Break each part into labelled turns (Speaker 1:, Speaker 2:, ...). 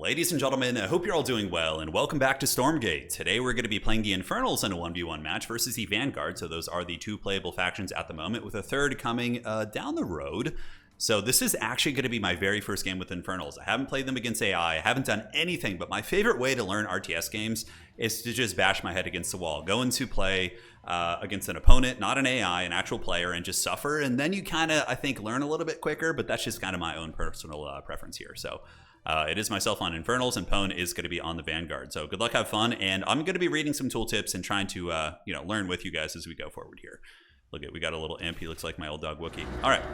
Speaker 1: Ladies and gentlemen, I hope you're all doing well, and welcome back to Stormgate. Today we're going to be playing the Infernals in a 1v1 match versus the Vanguard, so those are the two playable factions at the moment, with a third coming down the road. So this is actually going to be my very first game with Infernals. I haven't played them against AI, I haven't done anything, but my favorite way to learn RTS games is to just bash my head against the wall. Go into play against an opponent, not an AI, an actual player, and just suffer, and then you kind of, I think, learn a little bit quicker, but that's just kind of my own personal preference here. So it is myself on Infernals, and Pwn is going to be on the Vanguard. So good luck, have fun, and I'm going to be reading some tooltips and trying to learn with you guys as we go forward here. Look at, we got a little imp. He looks like my old dog Wookie. All right,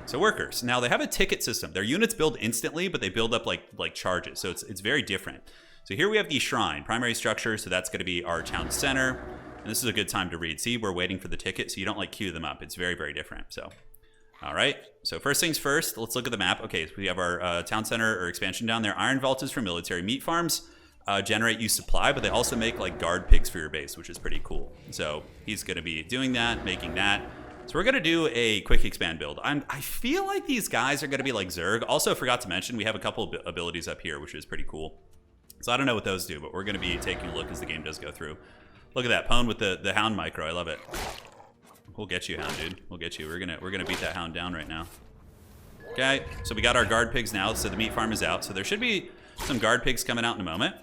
Speaker 1: so workers. Now they have a ticket system. Their units build instantly, but they build up like charges. So it's very different. So here we have the shrine, primary structure. So that's going to be our town center. And this is a good time to read. See, we're waiting for the ticket, so you don't like queue them up. It's very, very different. So, all right. So first things first, let's look at the map. Okay, so we have our town center or expansion down there. Iron Vault is for military. Meat farms generate you supply, but they also make like guard pigs for your base, which is pretty cool. So he's going to be doing that, making that. So we're going to do a quick expand build. I feel like these guys are going to be like Zerg. Also, forgot to mention, we have a couple of abilities up here, which is pretty cool. So I don't know what those do, but we're going to be taking a look as the game does go through. Look at that, Pwn with the Hound micro. I love it. We'll get you, Hound, dude. We'll get you. We're gonna beat that Hound down right now. Okay, so we got our guard pigs now. So the meat farm is out. So there should be some guard pigs coming out in a moment.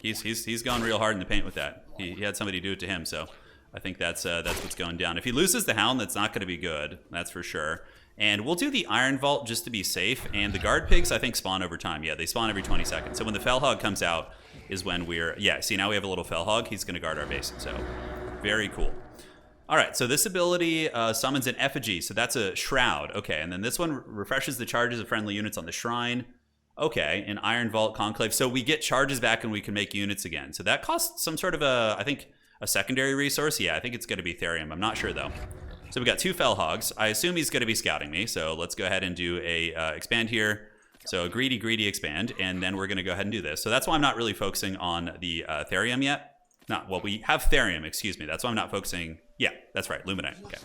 Speaker 1: He's going real hard in the paint with that. He had somebody do it to him, so I think that's what's going down. If he loses the Hound, that's not going to be good. That's for sure. And we'll do the Iron Vault just to be safe. And the guard pigs, I think, spawn over time. Yeah, they spawn every 20 seconds. So when the Fell Hog comes out is when we're... Yeah, see, now we have a little Fell Hog. He's going to guard our base. So very cool. All right, so this ability summons an effigy. So that's a shroud. Okay, and then this one refreshes the charges of friendly units on the shrine. Okay, an Iron Vault Conclave. So we get charges back and we can make units again. So that costs some sort of I think, a secondary resource. Yeah, I think it's going to be Therium. I'm not sure, though. So we got two Fell Hogs. I assume he's going to be scouting me. So let's go ahead and do a expand here. So a greedy expand, and then we're going to go ahead and do this. So that's why I'm not really focusing on the Therium yet. Well, we have Therium, excuse me. That's why I'm not focusing. Yeah, that's right, Luminite. Okay.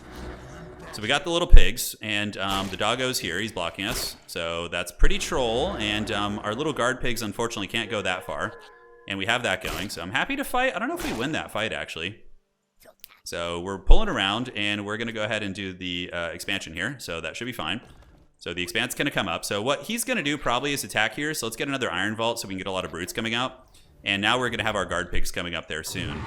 Speaker 1: So we got the little pigs, and the doggo's here. He's blocking us. So that's pretty troll, and our little guard pigs, unfortunately, can't go that far. And we have that going, so I'm happy to fight. I don't know if we win that fight, actually. So we're pulling around, and we're going to go ahead and do the expansion here. So that should be fine. So the expanse going to come up. So what he's going to do probably is attack here. So let's get another Iron Vault so we can get a lot of brutes coming out. And now we're going to have our guard pigs coming up there soon.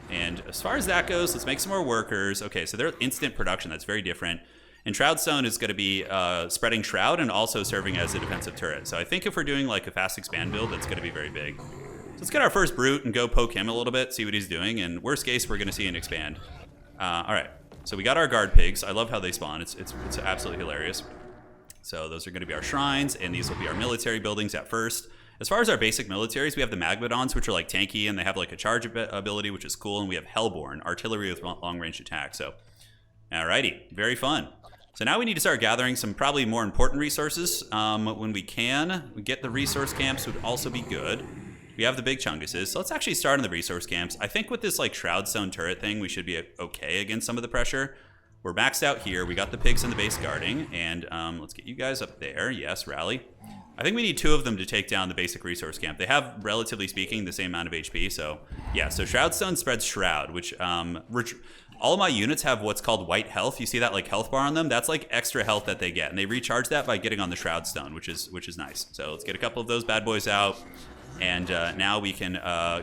Speaker 1: And as far as that goes, let's make some more workers. Okay, so they're instant production. That's very different. And Shroudstone is going to be spreading Shroud and also serving as a defensive turret. So I think if we're doing like a fast expand build, that's going to be very big. So let's get our first brute and go poke him a little bit, see what he's doing. And worst case, we're going to see an expand. All right, so we got our guard pigs. I love how they spawn. It's absolutely hilarious. So those are going to be our shrines, and these will be our military buildings at first. As far as our basic militaries, we have the Magmadons, which are like tanky, and they have like a charge ability, which is cool. And we have Hellborn, artillery with long-range attack. So, alrighty, very fun. So now we need to start gathering some probably more important resources when we can. We get the resource camps would also be good. We have the big chunguses, so let's actually start on the resource camps. I think with this like Shroudstone turret thing, we should be okay against some of the pressure. We're maxed out here. We got the pigs in the base guarding, and let's get you guys up there. Yes, rally. I think we need two of them to take down the basic resource camp. They have, relatively speaking, the same amount of HP, so yeah. So Shroudstone spreads Shroud, which all of my units have what's called white health. You see that like health bar on them? That's like extra health that they get, and they recharge that by getting on the Shroudstone, which is nice. So let's get a couple of those bad boys out. And now we can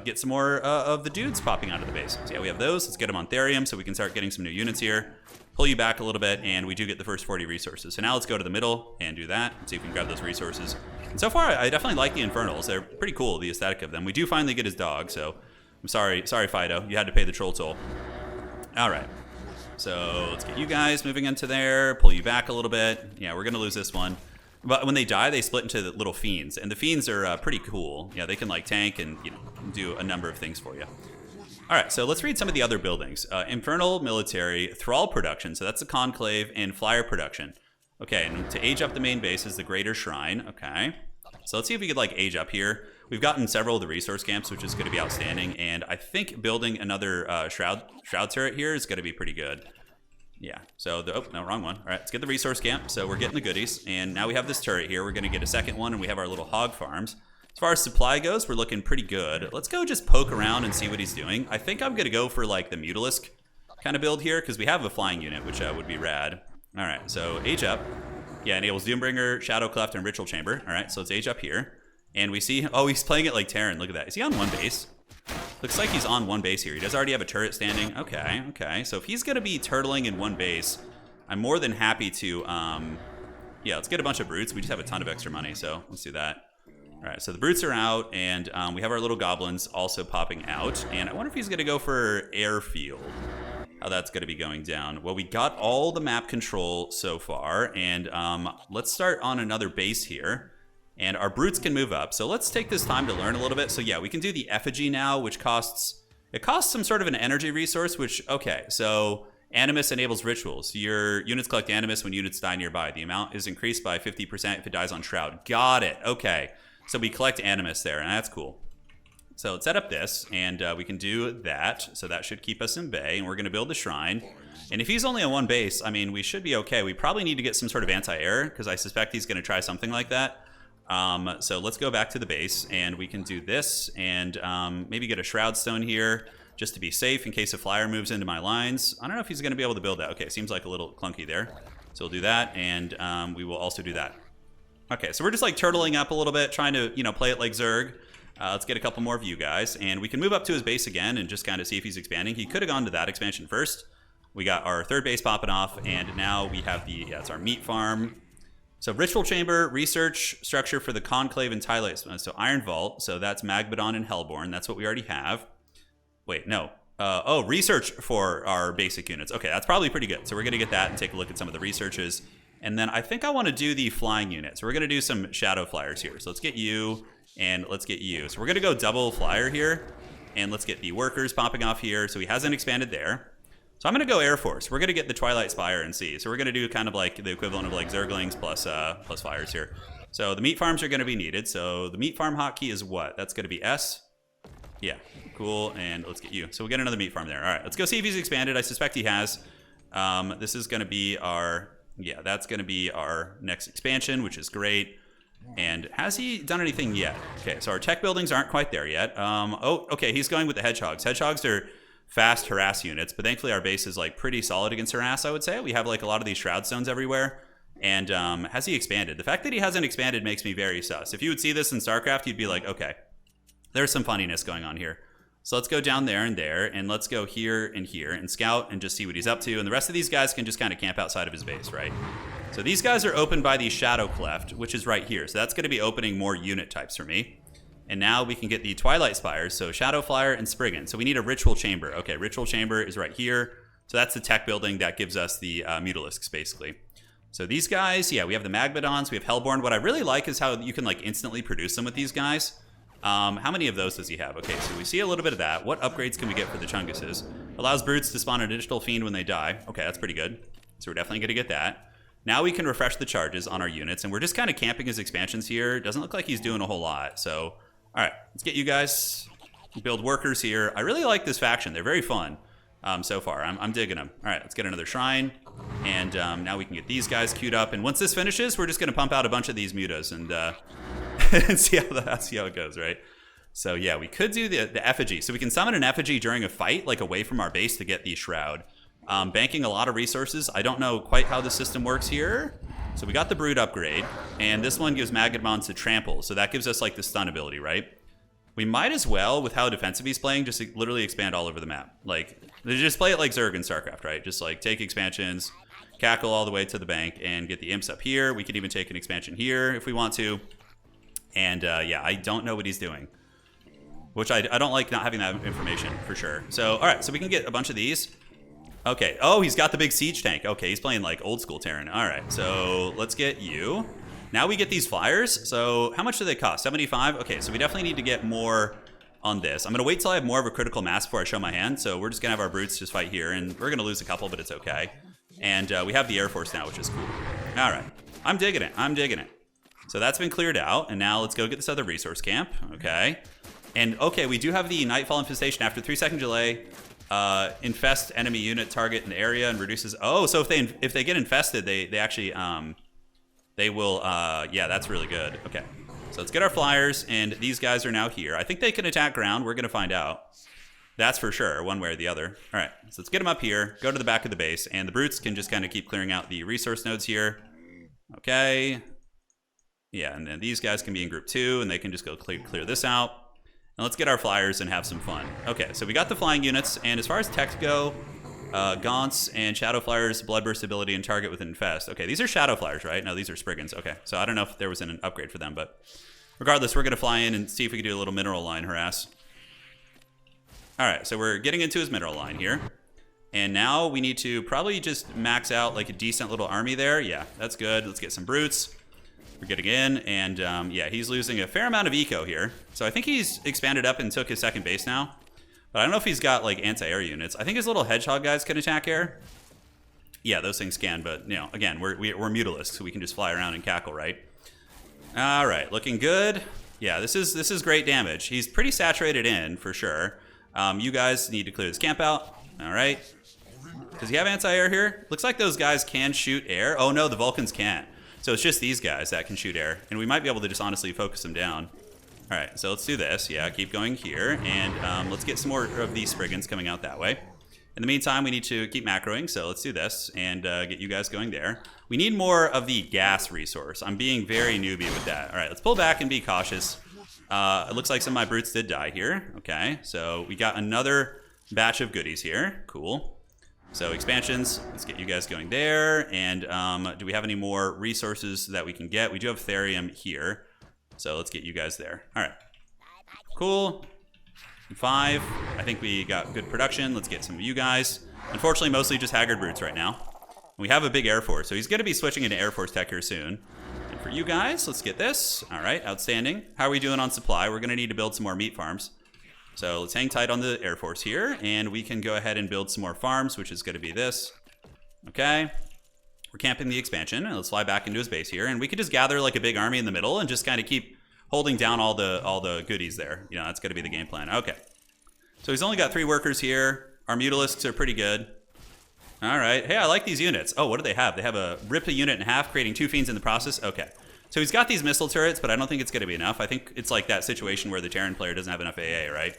Speaker 1: get some more of the dudes popping out of the base. So yeah, we have those. Let's get them on Therium so we can start getting some new units here. Pull you back a little bit, and we do get the first 40 resources. So now let's go to the middle and do that and see if we can grab those resources. And so far, I definitely like the Infernals. They're pretty cool, the aesthetic of them. We do finally get his dog, so I'm sorry, Fido. You had to pay the troll toll. All right. So let's get you guys moving into there. Pull you back a little bit. Yeah, we're going to lose this one. But when they die, they split into the little fiends, and the fiends are pretty cool. Yeah, they can like tank and do a number of things for you. All right, so let's read some of the other buildings. Infernal military, Thrall production, so that's the conclave, and flyer production. Okay, and to age up the main base is the greater shrine. Okay, so let's see if we could like age up here. We've gotten several of the resource camps, which is going to be outstanding, and I think building another shroud turret here is going to be pretty good. Yeah, so oh, no, wrong one. All right, let's get the resource camp. So we're getting the goodies, and now we have this turret here. We're going to get a second one, and we have our little hog farms. As far as supply goes, we're looking pretty good. Let's go just poke around and see what he's doing. I think I'm going to go for like the Mutalisk kind of build here because we have a flying unit, which would be rad. All right, so age up. Yeah, enables Doombringer, Shadow Cleft, and Ritual Chamber. All right, so let's age up here. And we see, oh, he's playing it like Terran. Look at that. Is he on one base? Looks like he's on one base here. He does already have a turret standing. Okay, okay. So if he's going to be turtling in one base, I'm more than happy to, yeah, let's get a bunch of brutes. We just have a ton of extra money, so let's do that. All right, so the brutes are out, and we have our little goblins also popping out. And I wonder if he's going to go for airfield. How that's going to be going down. Well, we got all the map control so far, and let's start on another base here. And our brutes can move up. So let's take this time to learn a little bit. So yeah, we can do the effigy now, which costs some sort of an energy resource, which, okay, so Animus enables rituals. Your units collect Animus when units die nearby. The amount is increased by 50% if it dies on Shroud. Got it. Okay. So we collect Animus there, and that's cool. So let's set up this, and we can do that. So that should keep us in bay, and we're going to build the shrine. And if he's only on one base, I mean, we should be okay. We probably need to get some sort of anti-air, because I suspect he's going to try something like that. So let's go back to the base, and we can do this, and maybe get a Shroud Stone here, just to be safe in case a flyer moves into my lines. I don't know if he's going to be able to build that. Okay, seems like a little clunky there. So we'll do that, and we will also do that. Okay, so we're just like turtling up a little bit, trying to, you know, play it like Zerg. Let's get a couple more of you guys, and we can move up to his base again and just kind of see if he's expanding. He could have gone to that expansion first. We got our third base popping off, and now we have the, yeah, it's our meat farm. So Ritual Chamber, research structure for the Conclave and Tylite. So Iron Vault, so that's Magbodon and Hellborn. That's what we already have. Wait, no. Oh, research for our basic units. Okay, that's probably pretty good. So we're going to get that and take a look at some of the researches. And then I think I want to do the flying unit. So we're going to do some shadow flyers here. So let's get you, and let's get you. So we're going to go double flyer here, and let's get the workers popping off here. So he hasn't expanded there. So I'm going to go Air Force. We're going to get the Twilight Spire and see. So we're going to do kind of like the equivalent of like Zerglings plus flyers here. So the meat farms are going to be needed. So the meat farm hotkey is what? That's going to be S. Yeah, cool. And let's get you. So we'll get another meat farm there. All right, let's go see if he's expanded. I suspect he has. This is going to be our, yeah, that's going to be our next expansion, which is great. And has he done anything yet? Okay, so our tech buildings aren't quite there yet. Oh, okay, he's going with the hedgehogs. Hedgehogs are fast harass units, but thankfully our base is like pretty solid against harass, I would say. We have like a lot of these shroud stones everywhere. And has he expanded? The fact that he hasn't expanded makes me very sus. If you would see this in StarCraft, you'd be like, okay, there's some funniness going on here. So let's go down there, and let's go here and scout and just see what he's up to. And the rest of these guys can just kind of camp outside of his base, right? So these guys are opened by the Shadow Cleft, which is right here. So that's going to be opening more unit types for me. And now we can get the Twilight Spires, so Shadow Flyer and Spriggan. So we need a Ritual Chamber. Okay, Ritual Chamber is right here. So that's the tech building that gives us the Mutalisks, basically. So these guys, yeah, we have the Magbodons, we have Hellborn. What I really like is how you can like instantly produce them with these guys. How many of those does he have? Okay, so we see a little bit of that. What upgrades can we get for the Chunguses? Allows brutes to spawn an additional fiend when they die. Okay, that's pretty good. So we're definitely going to get that. Now we can refresh the charges on our units, and we're just kind of camping his expansions here. Doesn't look like he's doing a whole lot. So, all right, let's get you guys. Build workers here. I really like this faction. They're very fun so far. I'm digging them. All right, let's get another shrine. And now we can get these guys queued up. And once this finishes, we're just going to pump out a bunch of these mutas and and see how it goes, right? So yeah, we could do the effigy. So we can summon an effigy during a fight, like away from our base to get the shroud. Banking a lot of resources. I don't know quite how the system works here. So we got the Brood upgrade, and this one gives Magadmons to trample. So that gives us like the stun ability, right? We might as well, with how defensive he's playing, just literally expand all over the map. Like, just play it like Zerg in StarCraft, right? Just like take expansions, cackle all the way to the bank, and get the imps up here. We could even take an expansion here if we want to. And yeah, I don't know what he's doing, which I don't like not having that information for sure. So, all right, so we can get a bunch of these. Okay, oh, he's got the big siege tank. Okay, he's playing like old school Terran. All right, so let's get you. Now we get these flyers. So how much do they cost? 75? Okay, so we definitely need to get more on this. I'm gonna wait till I have more of a critical mass before I show my hand. So we're just gonna have our brutes just fight here, and we're gonna lose a couple, but it's okay. And we have the Air Force now, which is cool. All right, I'm digging it, I'm digging it. So that's been cleared out, and now let's go get this other resource camp, okay? And okay, we do have the Nightfall Infestation. After 3-second delay, infest enemy unit target in the area and reduces. Oh, so if they get infested, they actually they will. Yeah, that's really good. Okay, So let's get our flyers, and these guys are now here. I think they can attack ground. We're going to find out. That's for sure, one way or the other. All right, so let's get them up here, go to the back of the base, and the brutes can just kind of keep clearing out the resource nodes here. Okay. Yeah, and then these guys can be in group 2, and they can just go clear this out. And let's get our flyers and have some fun. Okay, so we got the flying units, and as far as techs go, Gaunts and Shadow Flyers, Bloodburst ability, and target with Infest. Okay, these are Shadow Flyers, right? No, these are Spriggans. Okay, so I don't know if there was an upgrade for them, but regardless, we're going to fly in and see if we can do a little mineral line harass. All right, so we're getting into his mineral line here. And now we need to probably just max out like a decent little army there. Yeah, that's good. Let's get some brutes. We're getting in, and yeah, he's losing a fair amount of eco here. So I think he's expanded up and took his second base now. But I don't know if he's got like anti-air units. I think his little hedgehog guys can attack air. Yeah, those things can, but you know, again, we're mutalisks, so we can just fly around and cackle, right? All right, looking good. Yeah, this is great damage. He's pretty saturated in for sure. You guys need to clear this camp out. All right. Does he have anti-air here? Looks like those guys can shoot air. Oh no, the Vulcans can't. So it's just these guys that can shoot air, and we might be able to just honestly focus them down. All right, so let's do this. Yeah, keep going here, and let's get some more of these Spriggans coming out that way. In the meantime, we need to keep macroing, so let's do this and get you guys going there. We need more of the gas resource. I'm being very newbie with that. All right, let's pull back and be cautious. It looks like some of my brutes did die here. Okay, so we got another batch of goodies here. Cool. So expansions, let's get you guys going there. And do we have any more resources that we can get? We do have therium here. So let's get you guys there. All right. Cool. 5. I think we got good production. Let's get some of you guys. Unfortunately, mostly just Haggard brutes right now. We have a big Air Force, so he's going to be switching into Air Force tech here soon. And for you guys, let's get this. All right, outstanding. How are we doing on supply? We're going to need to build some more meat farms. So let's hang tight on the Air Force here, and we can go ahead and build some more farms, which is going to be this. Okay. We're camping the expansion, and let's fly back into his base here, and we could just gather like a big army in the middle and just kind of keep holding down all the goodies there. You know, that's going to be the game plan. Okay. So he's only got 3 workers here. Our mutalisks are pretty good. All right. Hey, I like these units. Oh, what do they have? They have a rip a unit in half, creating 2 fiends in the process. Okay. So he's got these missile turrets, but I don't think it's going to be enough. I think it's like that situation where the Terran player doesn't have enough AA, right?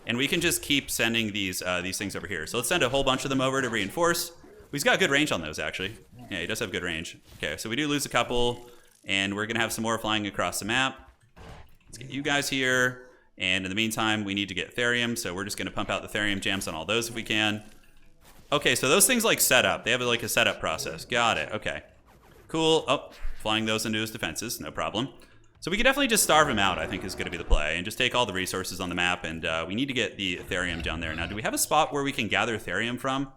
Speaker 1: And we can just keep sending these things over here. So let's send a whole bunch of them over to reinforce. He's got good range on those, actually. Yeah, he does have good range. Okay, so we do lose a couple, and we're going to have some more flying across the map. Let's get you guys here. And in the meantime, we need to get therium, so we're just going to pump out the therium jams on all those if we can. Okay, so those things like set up. They have like a setup process. Got it. Okay. Cool. Oh, flying those into his defenses. No problem. So we could definitely just starve him out, I think, is going to be the play, and just take all the resources on the map, and we need to get the therium down there. Now, do we have a spot where we can gather therium from,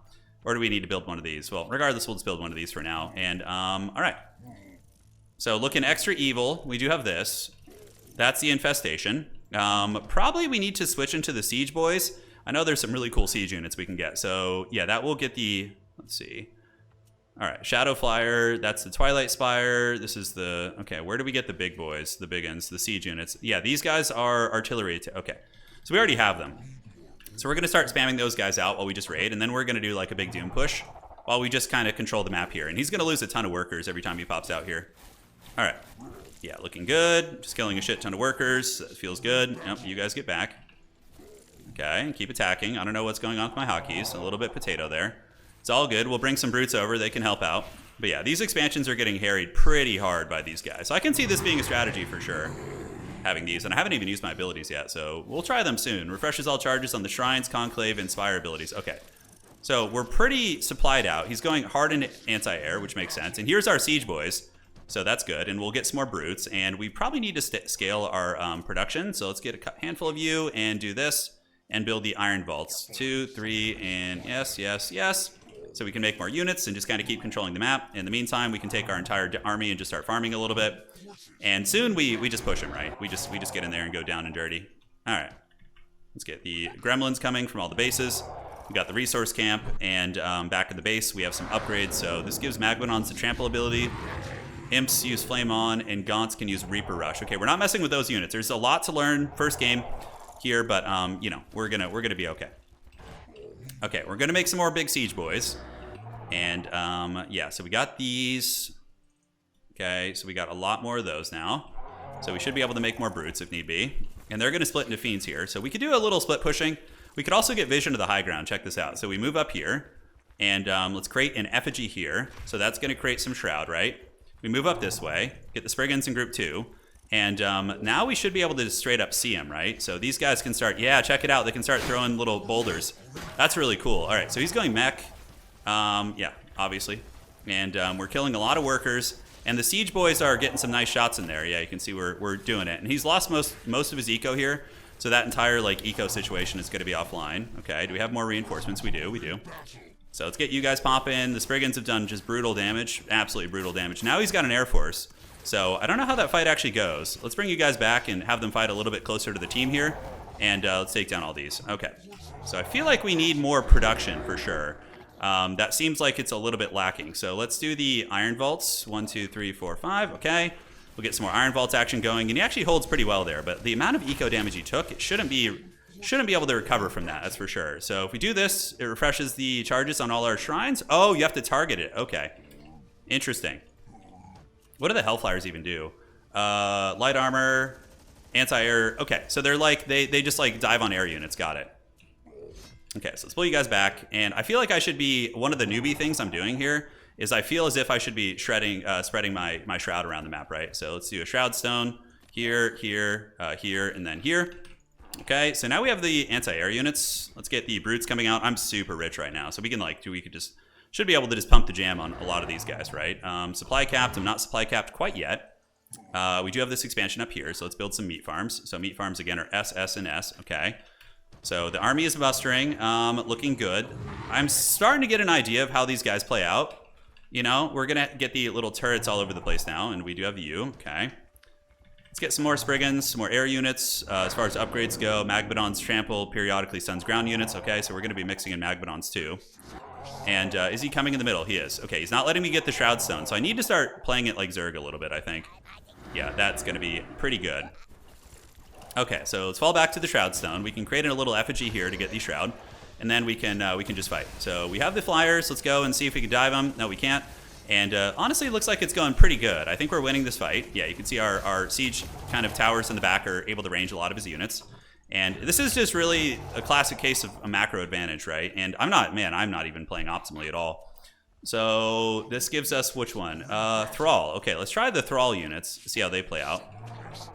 Speaker 1: or do we need to build one of these? Well, regardless, we'll just build one of these for now. And, all right. So looking extra evil, we do have this. That's the infestation. Probably we need to switch into the siege boys. I know there's some really cool siege units we can get. So, yeah, that will get the, let's see. All right, Shadow Flyer, that's the Twilight Spire. This is the, okay, where do we get the big boys, the big uns, the siege units? Yeah, these guys are artillery. Okay, so we already have them. So we're going to start spamming those guys out while we just raid, and then we're going to do like a big Doom push while we just kind of control the map here. And he's going to lose a ton of workers every time he pops out here. All right, yeah, looking good. Just killing a shit ton of workers. That feels good. Yep, you guys get back. Okay, and keep attacking. I don't know what's going on with my hotkeys. A little bit potato there. It's all good. We'll bring some brutes over. They can help out. But yeah, these expansions are getting harried pretty hard by these guys. So I can see this being a strategy for sure, having these. And I haven't even used my abilities yet, so we'll try them soon. Refreshes all charges on the Shrines, Conclave, and Spire abilities. Okay. So we're pretty supplied out. He's going hard into anti-air, which makes sense. And here's our siege boys. So that's good. And we'll get some more brutes. And we probably need to scale our production. So let's get a handful of you and do this and build the iron vaults. 2, 3, and yes, yes, yes. So we can make more units and just kind of keep controlling the map. In the meantime, we can take our entire army and just start farming a little bit. And soon we just push them, right? We just get in there and go down and dirty. All right. Let's get the gremlins coming from all the bases. We got the resource camp, and back at the base, we have some upgrades. So this gives Magmanons the trample ability. Imps use Flame On, and Gaunts can use Reaper Rush. Okay, we're not messing with those units. There's a lot to learn first game here, but you know, we're gonna be okay. Okay, we're gonna make some more big siege boys. And yeah, so we got these. Okay, so we got a lot more of those now. So we should be able to make more brutes if need be. And they're going to split into fiends here. So we could do a little split pushing. We could also get vision to the high ground. Check this out. So we move up here. And let's create an effigy here. So that's going to create some shroud, right? We move up this way. Get the Spriggans in group 2. And now we should be able to just straight up see them, right? So these guys can start, yeah, check it out. They can start throwing little boulders. That's really cool. All right, so he's going mech. Yeah, obviously. And we're killing a lot of workers. And the siege boys are getting some nice shots in there. Yeah, you can see we're doing it. And he's lost most of his eco here. So that entire like eco situation is going to be offline. Okay, do we have more reinforcements? We do. So let's get you guys popping. The Spriggans have done just brutal damage. Absolutely brutal damage. Now he's got an Air Force. So I don't know how that fight actually goes. Let's bring you guys back and have them fight a little bit closer to the team here. And let's take down all these. Okay. So I feel like we need more production for sure. That seems like it's a little bit lacking. So let's do the Iron Vaults. 1, 2, 3, 4, 5. Okay. We'll get some more Iron Vaults action going. And he actually holds pretty well there. But the amount of eco damage he took, it shouldn't be able to recover from that. That's for sure. So if we do this, it refreshes the charges on all our shrines. Oh, you have to target it. Okay. Interesting. What do the Hellflyers even do? Light armor, anti-air. Okay, so they're like, they just like dive on air units. Got it. Okay, so let's pull you guys back. And I feel like I should be, one of the newbie things I'm doing here is I feel as if I should be spreading my shroud around the map, right? So let's do a shroud stone here, here, here, and then here. Okay, so now we have the anti-air units. Let's get the brutes coming out. I'm super rich right now, so we can should be able to just pump the jam on a lot of these guys, right? Supply capped. I'm not supply capped quite yet. We do have this expansion up here, so let's build some meat farms. So meat farms, again, are S, S, and S. Okay. So the army is mustering. Looking good. I'm starting to get an idea of how these guys play out. You know, we're going to get the little turrets all over the place now, and we do have you. Okay. Let's get some more Spriggans, some more air units. As far as upgrades go, Magbodons trample periodically stuns ground units. Okay, so we're going to be mixing in Magbodons too. And is he coming in the middle? He is. Okay, he's not letting me get the Shroud Stone, so I need to start playing it like Zerg a little bit, I think. Yeah, that's going to be pretty good. Okay, so let's fall back to the Shroud Stone. We can create a little effigy here to get the Shroud, and then we can just fight. So we have the Flyers. Let's go and see if we can dive them. No, we can't. And honestly, it looks like it's going pretty good. I think we're winning this fight. Yeah, you can see our siege kind of towers in the back are able to range a lot of his units. And this is just really a classic case of a macro advantage, right? And I'm not even playing optimally at all. So this gives us which one? Thrall. Okay, let's try the Thrall units, see how they play out.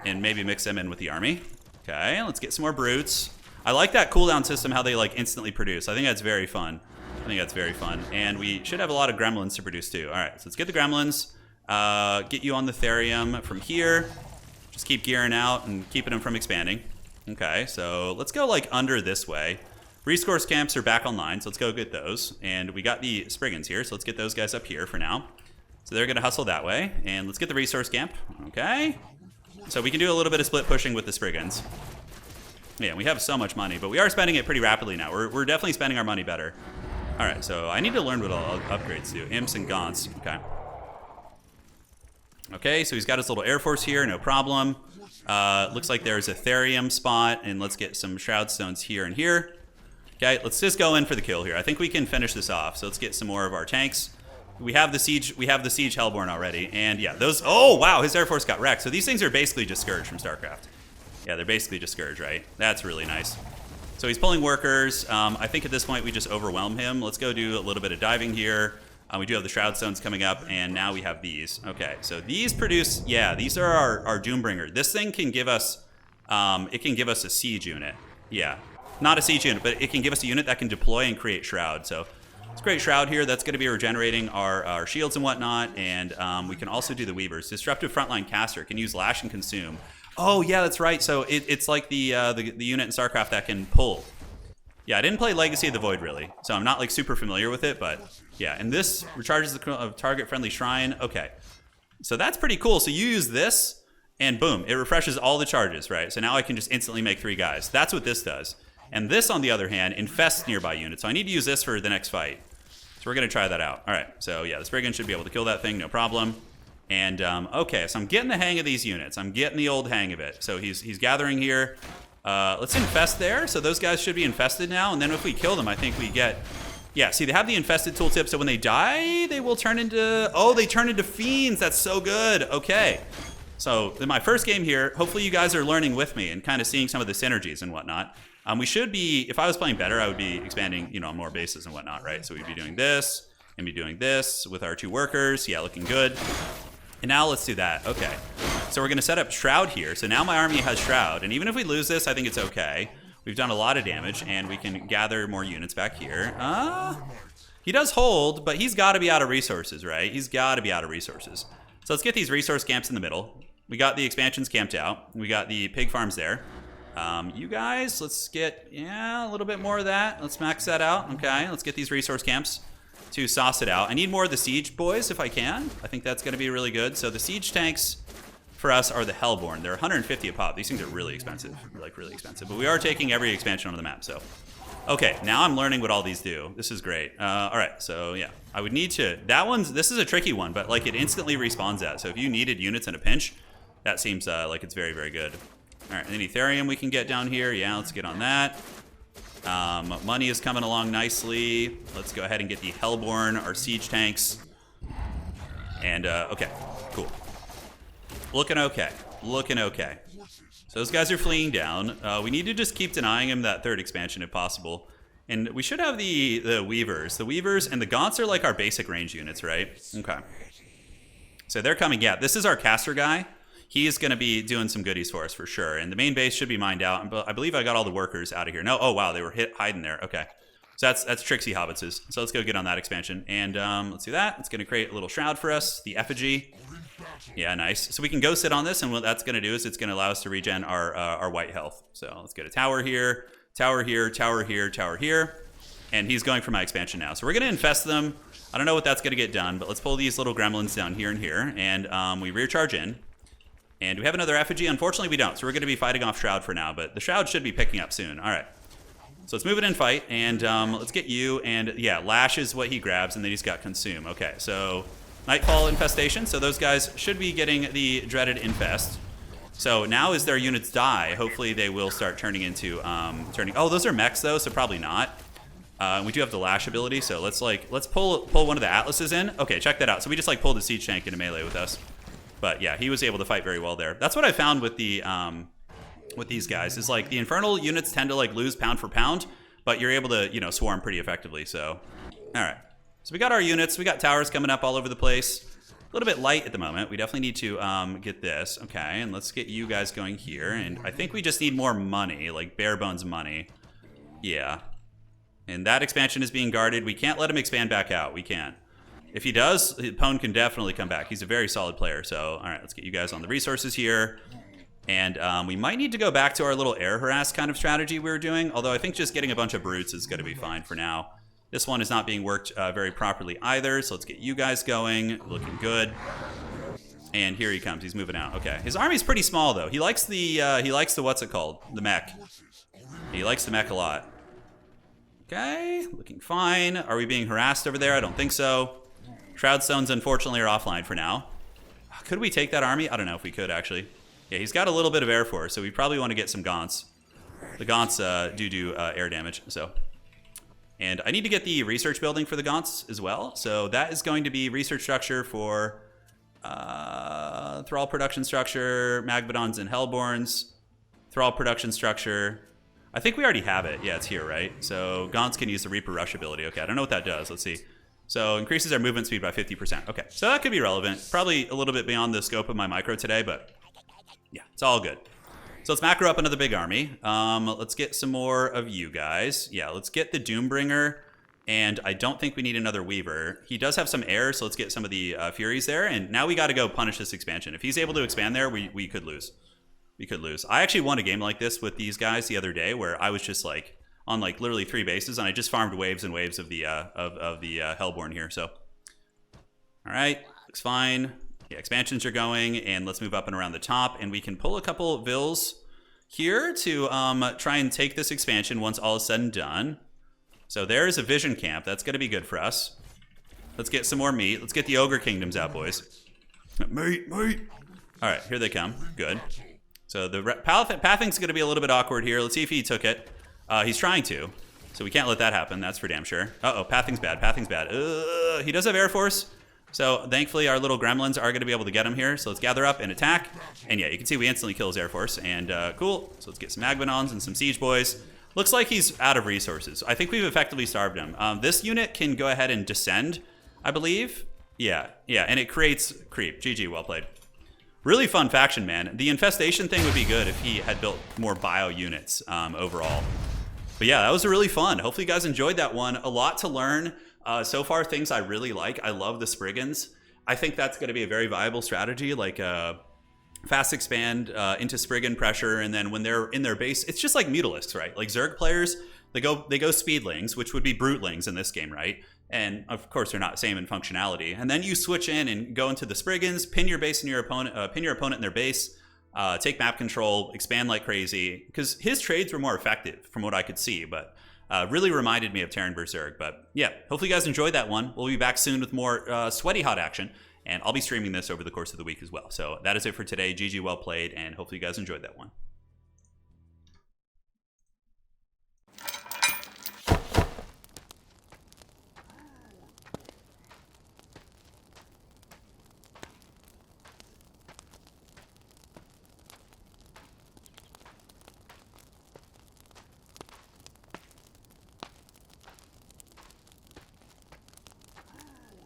Speaker 1: And maybe mix them in with the army. Okay, let's get some more brutes. I like that cooldown system, how they like instantly produce. I think that's very fun. And we should have a lot of gremlins to produce too. All right, so let's get the gremlins. Get you on the Therium from here. Just keep gearing out and keeping them from expanding. Okay, so let's go like under this way. Resource camps are back online, so let's go get those. And we got the Spriggans here, so let's get those guys up here for now. So they're gonna hustle that way. And let's get the resource camp, okay? So we can do a little bit of split pushing with the Spriggans. Yeah, we have so much money, but we are spending it pretty rapidly now. We're definitely spending our money better. All right, so I need to learn what all upgrades do. Imps and Gaunts, okay. Okay, so he's got his little Air Force here, no problem. Looks like there's a Therium spot, and let's get some Shroud Stones here and here. Okay, let's just go in for the kill here. I think we can finish this off. So let's get some more of our tanks. We have the siege Hellborn already, and yeah, those. Oh wow, his Air Force got wrecked. So these things are basically just Scourge from StarCraft. Yeah, they're basically just Scourge, right? That's really nice. So he's pulling workers. I think at this point we just overwhelm him. Let's go do a little bit of diving here. We do have the Shroud Stones coming up, and now we have these. Okay, so these produce, yeah, these are our Doombringer. This thing can give us, it can give us a siege unit. Yeah, not a siege unit, but it can give us a unit that can deploy and create Shroud. So let's create Shroud here. That's going to be regenerating our shields and whatnot, and we can also do the Weavers. Disruptive Frontline Caster can use Lash and Consume. Oh yeah, that's right. So it's like the unit in StarCraft that can pull. Yeah, I didn't play Legacy of the Void really, so I'm not like super familiar with it, but yeah. And this recharges the target-friendly shrine. Okay, so that's pretty cool. So you use this, and boom, it refreshes all the charges, right? So now I can just instantly make 3 guys. That's what this does. And this, on the other hand, infests nearby units. So I need to use this for the next fight. So we're gonna try that out. All right. So yeah, the Spriggan should be able to kill that thing, no problem. And okay, so I'm getting the hang of these units. I'm getting the old hang of it. So he's gathering here. Let's infest there. So those guys should be infested now. And then if we kill them, I think we get... Yeah, see, they have the infested tooltip. So when they die, they will turn into... Oh, they turn into fiends. That's so good. Okay. So in my first game here, hopefully you guys are learning with me and kind of seeing some of the synergies and whatnot. We should be, if I was playing better, I would be expanding, you know, on more bases and whatnot, right? So we'd be doing this and be doing this with our 2 workers. Yeah, looking good. And now let's do that. Okay. So we're going to set up Shroud here. So now my army has Shroud. And even if we lose this, I think it's okay. We've done a lot of damage, and we can gather more units back here. He does hold, but he's got to be out of resources, right? He's got to be out of resources. So let's get these resource camps in the middle. We got the expansions camped out. We got the pig farms there. You guys, let's get, a little bit more of that. Let's max that out. Okay, let's get these resource camps to sauce it out. I need more of the siege boys if I can. I think that's going to be really good. So the siege tanks for us are the Hellborn. They're 150 a pop. These things are really expensive, like really expensive. But we are taking every expansion on the map, so. Okay, now I'm learning what all these do. This is great. All right, so yeah, I would need to, this is a tricky one, but like it instantly respawns that. So if you needed units in a pinch, that seems like it's very, very good. All right, and then Ethereum we can get down here. Yeah, let's get on that. Money is coming along nicely. Let's go ahead and get the Hellborn, our siege tanks. And, okay, cool. Looking okay. Looking okay. So those guys are fleeing down. We need to just keep denying him that 3rd expansion if possible. And we should have the Weavers. The Weavers and the Gaunts are like our basic range units, right? Okay. So they're coming. Yeah, this is our caster guy. He is going to be doing some goodies for us for sure. And the main base should be mined out. But I believe I got all the workers out of here. No, oh wow, they were hiding there. Okay. So that's Trixie Hobbitses. So let's go get on that expansion. And let's do that. It's going to create a little shroud for us. The effigy. Yeah, nice. So we can go sit on this, and what that's going to do is it's going to allow us to regen our white health. So let's get a tower here, tower here, tower here, tower here. And he's going for my expansion now. So we're going to infest them. I don't know what that's going to get done, but let's pull these little gremlins down here and here. And we rear charge in. And do we have another effigy? Unfortunately, we don't. So we're going to be fighting off Shroud for now, but the Shroud should be picking up soon. All right. So let's move it in fight, and let's get you. And yeah, Lash is what he grabs, and then he's got Consume. Okay, so Nightfall Infestation. So those guys should be getting the dreaded Infest. So now as their units die, hopefully they will start turning into, oh, those are mechs though, so probably not. We do have the Lash ability, so let's pull one of the Atlases in. Okay, check that out. So we just pulled the Siege Tank into melee with us. But yeah, he was able to fight very well there. That's what I found with the with these guys is the Infernal units tend to lose pound for pound, but you're able to swarm pretty effectively. So, all right. So we got our units. We got towers coming up all over the place. A little bit light at the moment. We definitely need to get this. Okay, and let's get you guys going here. And I think we just need more money, bare bones money. Yeah. And that expansion is being guarded. We can't let him expand back out. We can't. If he does, Pwn can definitely come back. He's a very solid player. So, all right, let's get you guys on the resources here. And we might need to go back to our little air harass kind of strategy we were doing. Although I think just getting a bunch of brutes is going to be fine for now. This one is not being worked very properly either. So let's get you guys going. Looking good. And here he comes. He's moving out. Okay. His army's pretty small, though. He likes the what's it called? The mech. He likes the mech a lot. Okay. Looking fine. Are we being harassed over there? I don't think so. Shroud Stones, unfortunately, are offline for now. Could we take that army? I don't know if we could, actually. Yeah, he's got a little bit of Air Force, so we probably want to get some Gaunts. The Gaunts do air damage, so. And I need to get the research building for the Gaunts as well. So that is going to be research structure for Thrall production structure, Magbodons and Hellborns. Thrall production structure. I think we already have it. Yeah, it's here, right? So Gaunts can use the Reaper Rush ability. Okay, I don't know what that does. Let's see. So increases our movement speed by 50%. Okay, so that could be relevant. Probably a little bit beyond the scope of my micro today, but yeah, it's all good. So let's macro up another big army. Let's get some more of you guys. Yeah, let's get the Doombringer, and I don't think we need another Weaver. He does have some air, so let's get some of the Furies there, and now we got to go punish this expansion. If he's able to expand there, we could lose. We could lose. I actually won a game like this with these guys the other day where I was just on literally 3 bases, and I just farmed waves and waves of the Hellborn here. So, all right, looks fine. Yeah, expansions are going, and let's move up and around the top, and we can pull a couple Vills here to try and take this expansion once all is said and done. So there's a Vision Camp. That's going to be good for us. Let's get some more meat. Let's get the Ogre Kingdoms out, boys. Meat. All right, here they come. Good. So the pathing's going to be a little bit awkward here. Let's see if he took it. He's trying to, so we can't let that happen. That's for damn sure. Uh-oh, pathing's bad. He does have Air Force. So thankfully our little gremlins are going to be able to get him here. So let's gather up and attack. And yeah, you can see we instantly kill his Air Force. And cool. So let's get some Magbanons and some Siege Boys. Looks like he's out of resources. I think we've effectively starved him. This unit can go ahead and descend, I believe. Yeah, and it creates creep. GG, well played. Really fun faction, man. The infestation thing would be good if he had built more bio units overall. But yeah, that was really fun. Hopefully you guys enjoyed that one. A lot to learn. So far, things I really like. I love the Spriggans. I think that's going to be a very viable strategy, like fast expand into Spriggan pressure, and then when they're in their base, it's just like Mutalisks, right? Like Zerg players, they go Speedlings, which would be Brutelings in this game, right? And of course, they're not the same in functionality. And then you switch in and go into the Spriggans, pin your base in your opponent, pin your opponent in their base, take map control, expand like crazy. Because his trades were more effective from what I could see, but really reminded me of Terran vs. Zerg. But yeah, hopefully you guys enjoyed that one. We'll be back soon with more sweaty hot action. And I'll be streaming this over the course of the week as well. So that is it for today. GG, well played, and hopefully you guys enjoyed that one.